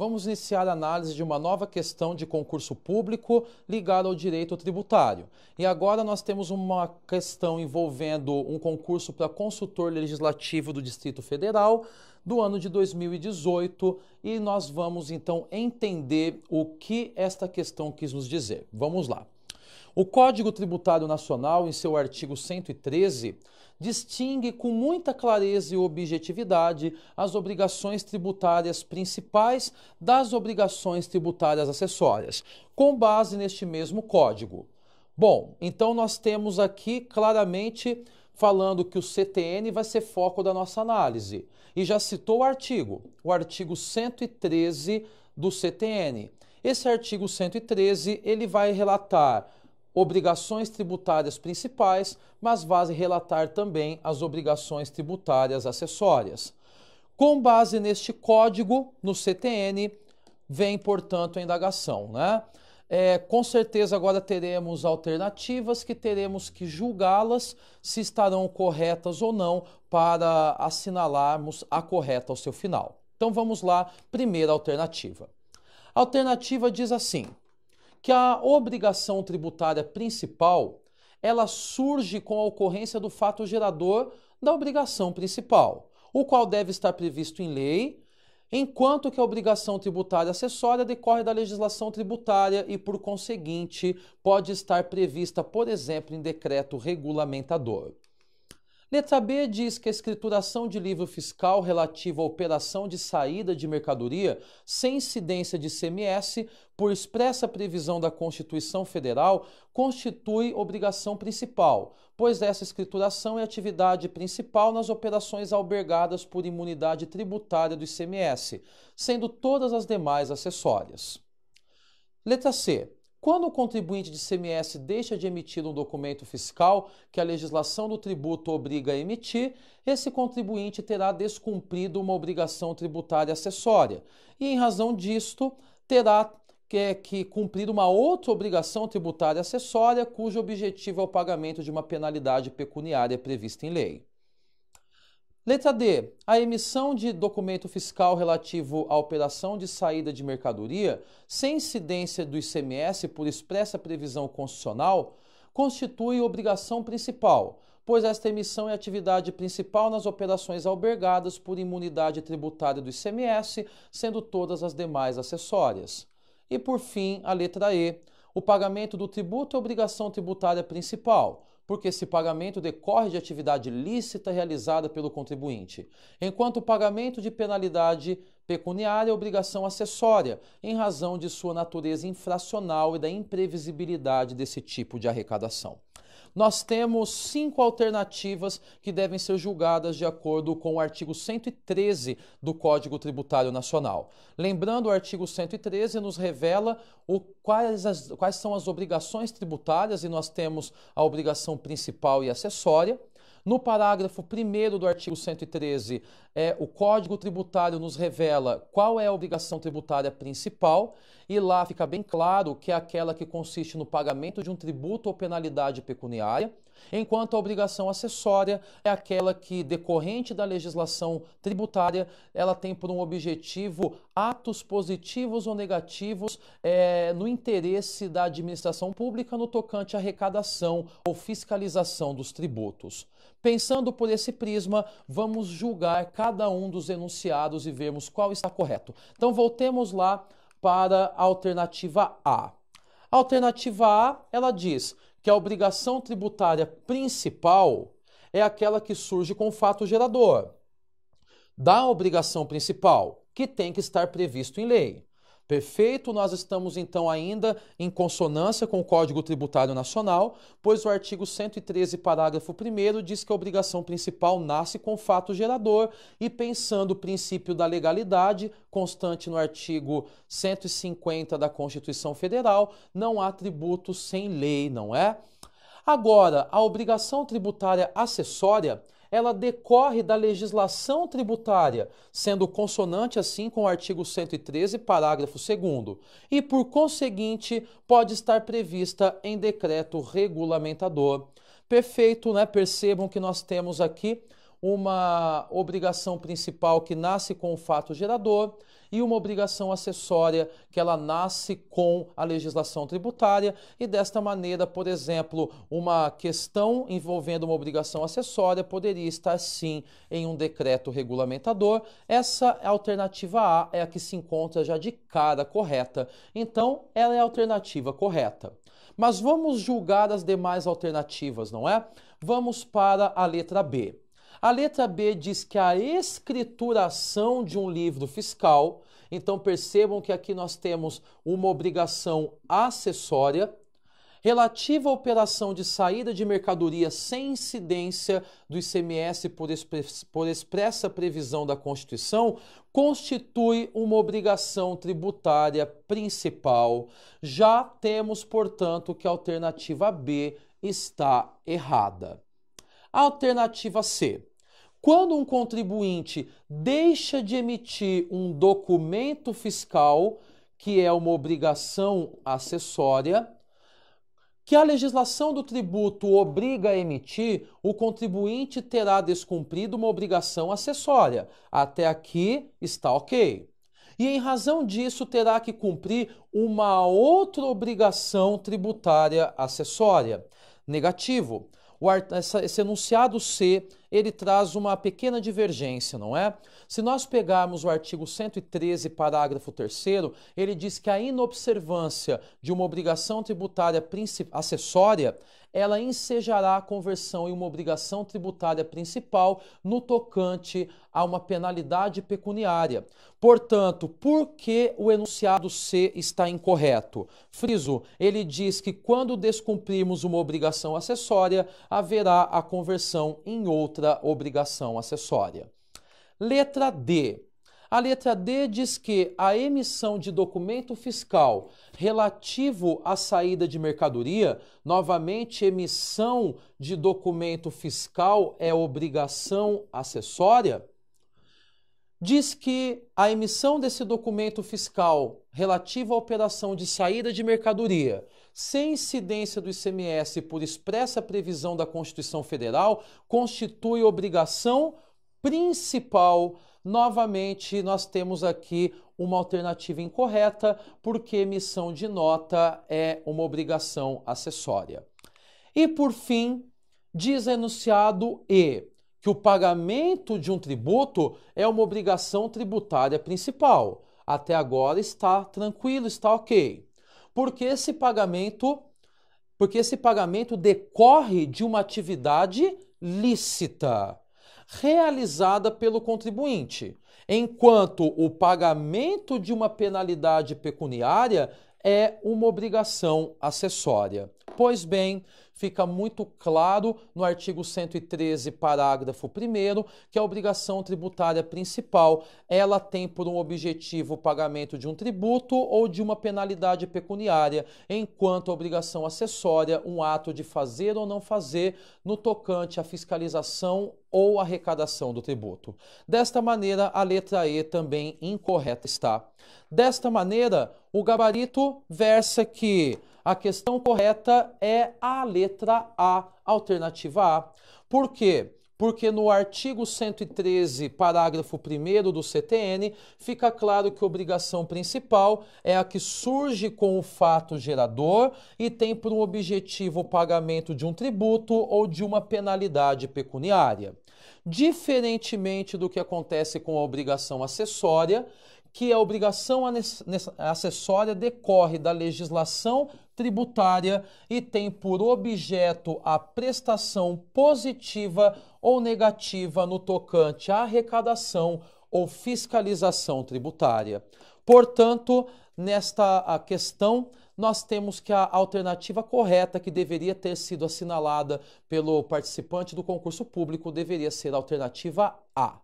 vamos iniciar a análise de uma nova questão de concurso público ligada ao direito tributário. E agora nós temos uma questão envolvendo um concurso para consultor legislativo do Distrito Federal do ano de 2018 e nós vamos então entender o que esta questão quis nos dizer. Vamos lá. O Código Tributário Nacional, em seu artigo 113, distingue com muita clareza e objetividade as obrigações tributárias principais das obrigações tributárias acessórias, com base neste mesmo código. Bom, então nós temos aqui claramente falando que o CTN vai ser foco da nossa análise. E já citou o artigo 113 do CTN. Esse artigo 113, ele vai relatar obrigações tributárias principais, mas vai relatar também as obrigações tributárias acessórias. Com base neste código, no CTN, vem, portanto, a indagação, né? Com certeza agora teremos alternativas que teremos que julgá-las se estarão corretas ou não para assinalarmos a correta ao seu final. Então vamos lá, primeira alternativa. A alternativa diz assim: que a obrigação tributária principal, ela surge com a ocorrência do fato gerador da obrigação principal, o qual deve estar previsto em lei, enquanto que a obrigação tributária acessória decorre da legislação tributária e, por conseguinte, pode estar prevista, por exemplo, em decreto regulamentador. Letra B diz que a escrituração de livro fiscal relativo à operação de saída de mercadoria sem incidência de ICMS, por expressa previsão da Constituição Federal, constitui obrigação principal, pois essa escrituração é atividade principal nas operações albergadas por imunidade tributária do ICMS, sendo todas as demais acessórias. Letra C. Quando o contribuinte de ICMS deixa de emitir um documento fiscal que a legislação do tributo obriga a emitir, esse contribuinte terá descumprido uma obrigação tributária acessória e, em razão disto, terá que cumprir uma outra obrigação tributária acessória cujo objetivo é o pagamento de uma penalidade pecuniária prevista em lei. Letra D. A emissão de documento fiscal relativo à operação de saída de mercadoria, sem incidência do ICMS por expressa previsão constitucional, constitui obrigação principal, pois esta emissão é atividade principal nas operações albergadas por imunidade tributária do ICMS, sendo todas as demais acessórias. E, por fim, a letra E. O pagamento do tributo é obrigação tributária principal, porque esse pagamento decorre de atividade lícita realizada pelo contribuinte, enquanto o pagamento de penalidade pecuniária é obrigação acessória, em razão de sua natureza infracional e da imprevisibilidade desse tipo de arrecadação. Nós temos 5 alternativas que devem ser julgadas de acordo com o artigo 113 do Tributário Nacional. Lembrando, o artigo 113 nos revela quais são as obrigações tributárias, e nós temos a obrigação principal e acessória. No parágrafo 1º do artigo 113, o Código Tributário nos revela qual é a obrigação tributária principal, e lá fica bem claro que é aquela que consiste no pagamento de um tributo ou penalidade pecuniária, enquanto a obrigação acessória é aquela que, decorrente da legislação tributária, ela tem por um objetivo atos positivos ou negativos no interesse da administração pública no tocante à arrecadação ou fiscalização dos tributos. Pensando por esse prisma, vamos julgar cada um dos enunciados e vermos qual está correto. Então, voltemos lá para a alternativa A. A alternativa A, ela diz que a obrigação tributária principal é aquela que surge com o fato gerador da obrigação principal, que tem que estar previsto em lei. Perfeito, nós estamos então ainda em consonância com o Código Tributário Nacional, pois o artigo 113, parágrafo 1º, diz que a obrigação principal nasce com o fato gerador e, pensando o princípio da legalidade, constante no artigo 150 da Constituição Federal, não há tributo sem lei, não é? Agora, a obrigação tributária acessória, ela decorre da legislação tributária, sendo consonante assim com o artigo 113, parágrafo 2º, e, por conseguinte, pode estar prevista em decreto regulamentador. Perfeito, né? Percebam que nós temos aqui uma obrigação principal que nasce com o fato gerador e uma obrigação acessória que ela nasce com a legislação tributária e desta maneira, por exemplo, uma questão envolvendo uma obrigação acessória poderia estar sim em um decreto regulamentador. Essa alternativa A é a que se encontra já de cara correta, então ela é a alternativa correta. Mas vamos julgar as demais alternativas, não é? Vamos para a letra B. A letra B diz que a escrituração de um livro fiscal, então percebam que aqui nós temos uma obrigação acessória, relativa à operação de saída de mercadoria sem incidência do ICMS por expressa previsão da Constituição, constitui uma obrigação tributária principal. Já temos, portanto, que a alternativa B está errada. A alternativa C. Quando um contribuinte deixa de emitir um documento fiscal, que é uma obrigação acessória, que a legislação do tributo obriga a emitir, o contribuinte terá descumprido uma obrigação acessória. Até aqui está ok. E em razão disso terá que cumprir uma outra obrigação tributária acessória. Negativo. Esse enunciado C, ele traz uma pequena divergência, não é? Se nós pegarmos o artigo 113, parágrafo 3º, ele diz que a inobservância de uma obrigação tributária acessória, ela ensejará a conversão em uma obrigação tributária principal no tocante a uma penalidade pecuniária. Portanto, por que o enunciado C está incorreto? Friso, ele diz que quando descumprirmos uma obrigação acessória, haverá a conversão em outra obrigação acessória. Letra D. A letra D diz que a emissão de documento fiscal relativo à saída de mercadoria, novamente, emissão de documento fiscal é obrigação acessória, diz que a emissão desse documento fiscal relativo à operação de saída de mercadoria, sem incidência do ICMS por expressa previsão da Constituição Federal, constitui obrigação principal. Novamente, nós temos aqui uma alternativa incorreta, porque emissão de nota é uma obrigação acessória. E, por fim, diz enunciado E, que o pagamento de um tributo é uma obrigação tributária principal. Até agora está tranquilo, está ok. Porque esse pagamento decorre de uma atividade lícita, realizada pelo contribuinte, enquanto o pagamento de uma penalidade pecuniária é uma obrigação acessória. Pois bem, fica muito claro no artigo 113, parágrafo 1º, que a obrigação tributária principal, ela tem por um objetivo o pagamento de um tributo ou de uma penalidade pecuniária, enquanto a obrigação acessória, um ato de fazer ou não fazer no tocante à fiscalização ou arrecadação do tributo. Desta maneira, a letra E também incorreta está. Desta maneira, o gabarito versa que a questão correta é a letra A, alternativa A. Por quê? Porque no artigo 113, parágrafo 1º do CTN, fica claro que a obrigação principal é a que surge com o fato gerador e tem por um objetivo o pagamento de um tributo ou de uma penalidade pecuniária. Diferentemente do que acontece com a obrigação acessória, que a obrigação acessória decorre da legislação tributária e tem por objeto a prestação positiva ou negativa no tocante à arrecadação ou fiscalização tributária. Portanto, nesta questão, nós temos que a alternativa correta que deveria ter sido assinalada pelo participante do concurso público deveria ser a alternativa A.